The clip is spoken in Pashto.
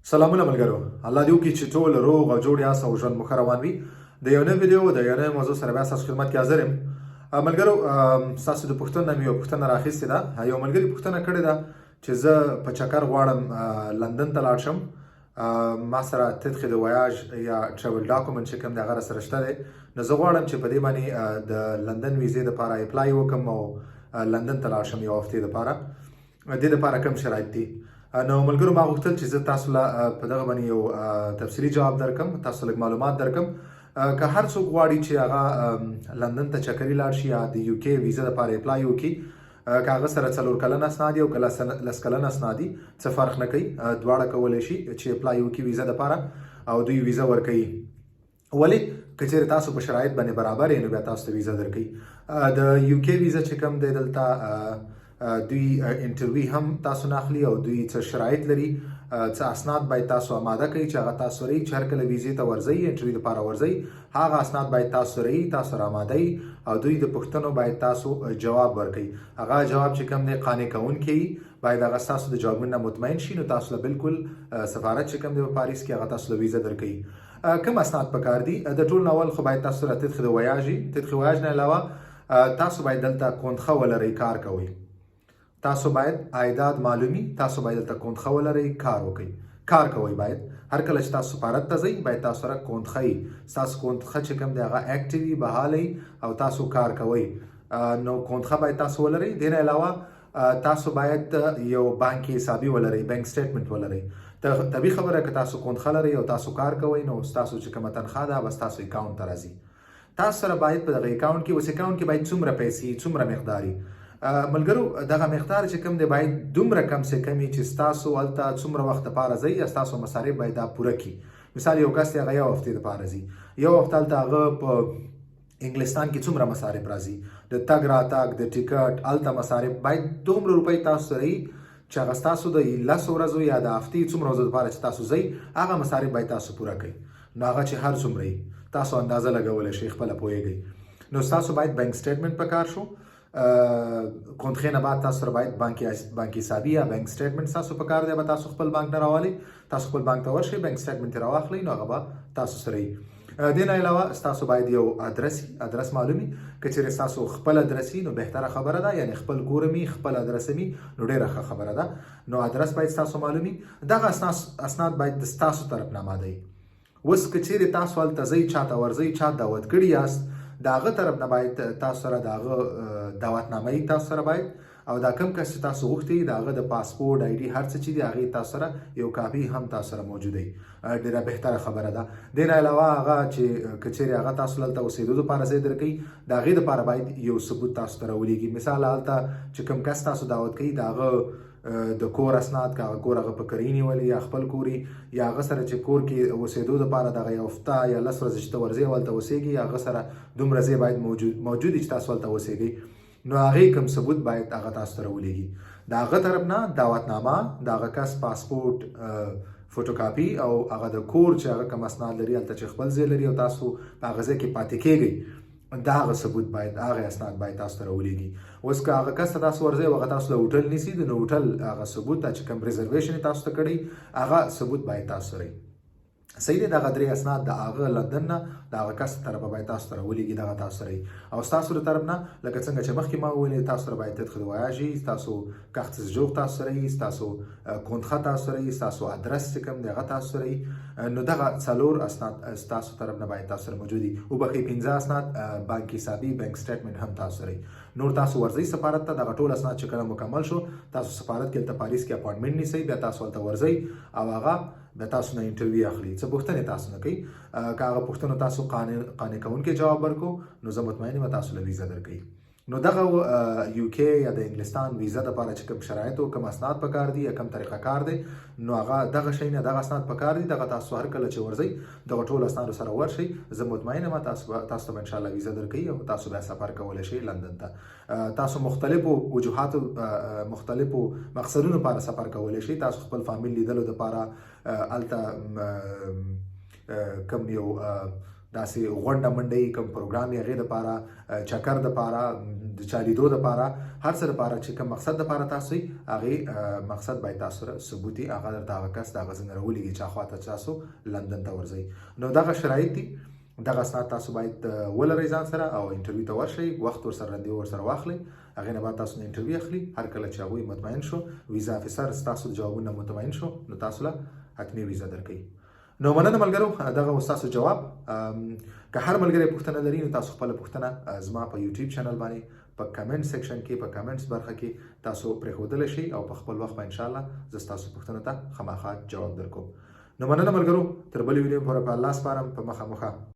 سلامونه ملګرو، الله دې وکړي چې ټول روغ او جوړ یاست او ژوند مو ښه روان وي. د یو نوې ویډیو د یو نوې موضوع سره بیا ستاسو خدمت کې حاضر یم. ملګرو، ستاسو د پوښتنې نه مې یوه پوښتنه راخیستې ده. یو ملګري پوښتنه کړې ده چې زه په چکر غواړم لندن ته لاړ شم. ما سره تدخې د ویاژ یا ټریول ډاکومنټ چې کوم دی هغه راسره شته دی. نو زه غواړم چې په دې باندې د لندن ویزې دپاره اپلای وکړم او لندن ته لاړ شم یوه هفتې دپاره. دې دپاره کوم شرایط دي؟ نو ملګرو، ما غوښتل چې زه تاسو له په دغه باندې یو تفصیلي جواب درکم، تاسو لږ معلومات درکم. که هر څوک غواړي چې هغه لندن ته چکري لاړ شي یا د یو کې ویزا دپاره اپلای وکړي، که هغه سره 4 کلن اسناد او که 10 کلن اسناد دي، څه فرق نه کوي، دواړه کولی شي چې اپلای وکړي ویزا دپاره او دوی ویزا ورکوي. ولې که چېرې تاسو په شرایط باندې برابر یې نو بیا تاسو ته ویزا درکوي. د یو کې ویزا چې کوم دی دلته دوی انټرویو هم تاسو نه اخلي او دوی څه شرایط لري، څه اسناد باید تاسو آماده کړئ چې هغه تاسو سره چې هر کله ویزې ته ورځئ، انټرویو دپاره ورځئ، هغه اسناد باید تاسو سره تاسو سره آماده او دوی د پوښتنو باید تاسو جواب ورکړئ. هغه جواب چې کوم دی قانع کوونکی باید هغه ستاسو د جوابونو نه مطمئن شي، نو تاسو له بالکل سفارت چې کوم دی په پاریس کې هغه تاسو له ویزا درکوي. کوم اسناد پکار دي؟ د ټول نه اول خو باید تاسو سره تدخې د ویاژ وي. تدخې ویاژ نه علاوه تاسو باید دلته کونتخه ولرئ، کار کوئ. تاسو باید عایدات معلومي، تاسو باید دلته کونتخه ولرئ، کار وکړئ، کار کوئ. باید هر کله چې تاسو سفارت ته ځئ باید تاسو سره کونتخه وي. ستاسو کونتخه چې کوم دی هغه اکټیو وي، بحاله وي او تاسو کار کوئ. نو کونتخه باید تاسو ولرئ. دې نه علاوه تاسو باید یو بانکي حسابي ولرئ، بانک سټیټمنټ ولرئ. طبیعي خبره که تاسو کونتخه لرئ او تاسو کار کوئ نو ستاسو چې کومه تنخواه ده بس تاسو اکاونټ ته راځي. تاسو سره باید په دغه اکاونټ کې، اوس اکاونټ کې باید څومره پیسې، څومره مقدار وي. ملګرو، دغه مقدار چې کوم دی باید دومره کم څه کم وي چې ستاسو هلته څومره وخت دپاره ځئ یا ستاسو مصارف باید دا پوره کړي. مثال یو کس دی هغه یو هفتې دپاره ځي، یو هفته هلته هغه په انګلستان کې څومره مصارف راځي، د تګ راتګ، د ټیکټ، هلته مصارف باید دومره روپۍ تاسو سره وي چې هغه ستاسو د 10 ورځو یا د هفتې څومره ورځو دپاره چې تاسو ځئ هغه مصارف باید تاسو پوره کړئ. نو هغه چې هر څومره وي تاسو اندازه لګولی شئ، خپله پوهېږئ. نو ستاسو باید بانک سټیټمنټ پکار شو. کونتخې نه بعد تاسو سره باید بانکي حسابي یا بانک سټیټمنټ ستاسو پکار دی، به تاسو خپل بانک نه راولئ. تاسو خپل بانک ته ورشئ، بانک سټیټمنټ یې راواخلئ، نو هغه به تاسو سره وي. دې نه علاوه ستاسو باید یو ادرس معلومي. که چېرې ستاسو خپل ادرس وي نو بهتره خبره ده، یعنې خپل کور مي، خپل ادرس مي، نو ډېره ښه خبره ده. نو ادرس باید ستاسو معلومي. دغه اسناد باید د ستاسو طرف نه آماده وي. اوس که چېرې تاسو هلته ځئ، چاته ورځئ، چا دعوت کړي یاست، د هغه طرف نه باید تاسو سره د هغه دعوتنامه تاسو سره باید، او دا کوم کس چې تاسو غوښتئ د هغه د پاسپورټ، آی ډي، هر څه چې دي هغې تاسو سره یو کاپي هم تاسو سره موجوده وي. ډېره بهتره خبره ده. دې نه علاوه هغه چې که چېرې هغه تاسو دلته اوسېدو دپاره ځای درکوي، د هغې دپاره باید یو ثبوت تاسو ته راولېږي. مثال هلته چې کوم کس تاسو دعوت کوي د هغه د کور اسناد، که هغه کور هغه په کرایي نیولی یا خپل کور یا هغه سره چې کور کې اوسېدو دپاره دغه یو هفته یا 10 ورځې چې ته ورځې او هلته اوسېږي، هغه سره دومره ځای باید موجود وي چې تاسو هلته اوسېږئ. نو هغې کوم ثبوت باید هغه تاسو ته راولېږي. د هغه طرف نه دعوتنامه، د هغه کس پاسپورټ فوټوکاپي او هغه د کور چې هغه کوم اسناد لري هلته چې خپل ځای لري او تاسو په هغه ځای کې پاتې کېږئ، دا هغه ثبوت باید، هغه اسناد باید تاسو ته راولېږي. اوس که هغه کس ته تاسو ورځئ او هغه تاسو له هوټل نیسي، د هوټل هغه ثبوت چې کوم ریزرویشن یې تاسو ته کړی هغه ثبوت باید تاسو سره وي. صحیح دی. دغه 3 اسناد د هغه لندن نه د هغه کس طرفه باید تاسو ته راولېږي، دغه تاسو سره وي. او ستاسو د طرف نه لکه څنګه چې مخکې ما وویلې، تاسو سره باید تدخې د ویاژ وي، ستاسو کارت سجوغ تاسو سره وي، ستاسو کونتخه تاسو سره وي، ستاسو ادرس چې کوم دی هغه تاسو سره وي. نو دغه 4 اسناد ستاسو طرف نه باید تاسو سره موجود وي. وبخښئ 15 اسناد بانکي حسابي، بانک سټیټمنټ هم تاسو سره وي. نور تاسو ورځئ سفارت ته، دغه ټول اسناد چې کله مکمل شو تاسو سفارت کې هلته پاریس کې اپاینټمنټ نیسئ، بیا تاسو هلته ورځئ او هغه بیا تاسو نه انټرویو اخلي. څه پوښتنې تاسو نه کوي. که هغه پوښتنو تاسو قانع کوونکی جواب ورکړو نو زه مطمئن یم تاسو له ویزا درکوي. نو دغه یو کې یا د انګلستان ویزا دپاره چې کوم شرایط او کوم اسناد پکار دي یا کوم طریقه کار دی، نو هغه دغه شی نه دغه اسناد پکار دي. دغه تاسو هر کله چې ورځئ دغه ټول اسنادو سره ورشئ، زه مطمئن یم تاسو ته به انشاءالله ویزا درکوي او تاسو بیا سفر کولی شئ لندن ته. تاسو مختلفو وجوهاتو، مختلفو مقصدونو لپاره سفر کولی شئ. تاسو خپل فامیل لیدلو دپاره هلته کوم یو داسې غونډه منډه کوم پروګرام یې هغې دپاره چکر دپاره د چا لیدو دپاره هر څه دپاره چې کوم مقصد دپاره تاسو هغې مقصد باید تاسو سره ثبوت وي هغه درته هغه کس د هغه څنګه راولېږي چې خواته تاسو لندن ته ورځئ نو دغه شرایط دي دغه اسناد تاسو باید ولرئ ځان سره او انټرویو ته ورشئ وخت ورسره رندې ورسره واخلئ هغې نه بعد تاسو نه انټرویو اخلي هر کله چې هغوی مطمئن شو ویزا افیسر ستاسو د جوابونو نه مطمئن شو نو تاسو له حتمي ویزا درکوي نو مننه ملګرو دغه ستاسو جواب که هر ملګری پوښتنه لري نو تاسو خپله پوښتنه زما په یوټیوب چینل باندې په کمنټ سیکشن کې په کمنټس برخه کې تاسو پرېښودلی شئ او په خپل وخت به انشاءالله زه ستاسو پوښتنو ته خامخا جواب درکوم نو مننه ملګرو تر بلې ویډیو پورې په الله سپارم په مخامخه